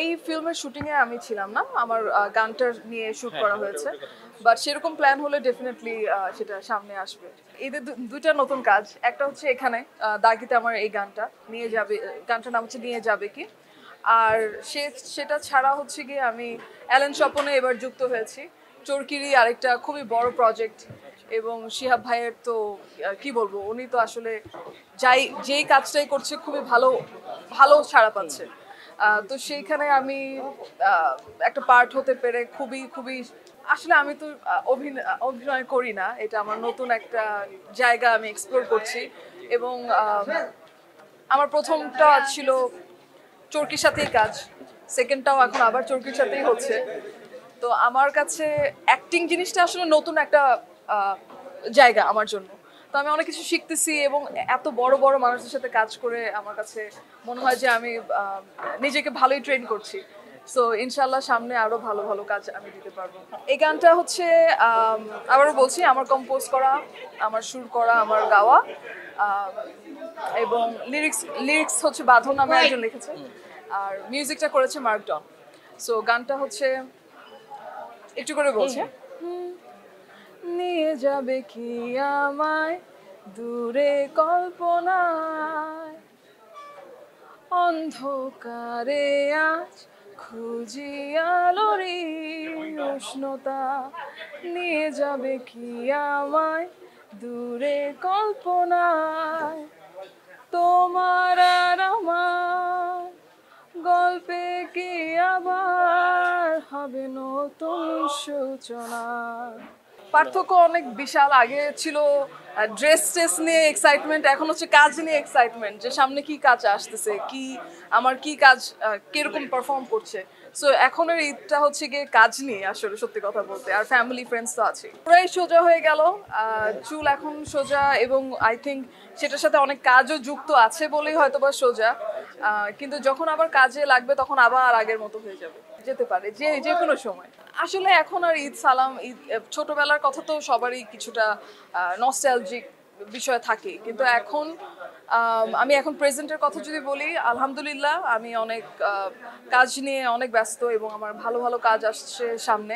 এই ফিল্মের শুটিং এ আমি ছিলাম না, আমার গানটা নিয়ে শুট করা হয়েছে, বাট সেরকম প্ল্যান হলে ডেফিনেটলি সেটা সামনে আসবে। এদের দুইটা নতুন কাজ, একটা হচ্ছে এখানে দাগিতে আমার এই গানটা নিয়ে যাবে, গানটার নাম হচ্ছে নিয়ে যাবে কি। আর সেটা ছাড়া হচ্ছে গিয়ে আমি অ্যালেন স্বপনে এবার যুক্ত হয়েছি, চরকিরি আরেকটা খুবই বড় প্রজেক্ট। এবং শিহাব ভাইয়ের তো কি বলবো, উনি তো আসলে যেই কাজটাই করছে খুবই ভালো ভালো সাড়া পাচ্ছে। তো সেইখানে আমি একটা পার্ট হতে পেরে খুবই খুবই, আসলে আমি তো অভিনয় করি না, এটা আমার নতুন একটা জায়গা, আমি এক্সপ্লোর করছি। এবং আমার প্রথমটা ছিল চরকির সাথেই কাজ, সেকেন্ডটাও এখন আবার চরকির সাথেই হচ্ছে। তো আমার কাছে অ্যাক্টিং জিনিসটা আসলে নতুন একটা জায়গা আমার জন্য। তো আমি অনেক কিছু শিখতেছি এবং এত বড় বড় মানুষদের সাথে কাজ করে আমার কাছে মনে হয় যে আমি নিজেকে ভালোই ট্রেন করছি। সো ইনশাল্লাহ সামনে আরো ভালো ভালো কাজ আমি দিতে পারবো। এই গানটা হচ্ছে আবারও বলছি, আমার কম্পোজ করা, আমার সুর করা, আমার গাওয়া। আম, এবং লিরিক্স হচ্ছে বাঁধন নামে একজন লিখেছে, আর মিউজিকটা করেছে মার্ক ডন। সো গানটা হচ্ছে একটু করে বলছে, নিয়ে যাবে কি আমায় দূরে কল্পনায়, অন্ধকারে আজ খুঁজি আলোরি উষ্ণতা, নিয়ে যাবে কি আমায় দূরে কল্পনায়, তোমার আর আমার গল্পে কি আবার হবে নতুন সূচনা। পার্থক্য অনেক বিশাল, আগে ছিল ড্রেস টেস নিয়ে এক্সাইটমেন্ট, এখন হচ্ছে কাজ নিয়ে এক্সাইটমেন্ট, যে সামনে কি কাজ আসতেছে, কি আমার কি কাজ কিরকম পারফর্ম করছে। সো এখনের ঈদটা হচ্ছে গিয়ে কাজ নিয়ে আসলে, সত্যি কথা বলতে, আর ফ্যামিলি ফ্রেন্ডস তো আছে। পুরাই সোজা হয়ে গেল, চুল এখন সোজা, এবং আই থিঙ্ক সেটার সাথে অনেক কাজও যুক্ত আছে বলেই হয়তো বা সোজা। কিন্তু যখন আবার কাজে লাগবে তখন আবার আগের মতো হয়ে যাবে, যেতে পারে যে যে কোনো সময়। আসলে এখন আর ঈদ সালাম, ঈদ ছোটবেলার কথা তো সবারই কিছুটা নস্টালজিক বিষয় থাকে, কিন্তু এখন আমি এখন প্রেজেন্টের কথা যদি বলি, আলহামদুলিল্লাহ আমি অনেক কাজ নিয়ে অনেক ব্যস্ত এবং আমার ভালো ভালো কাজ আসছে সামনে।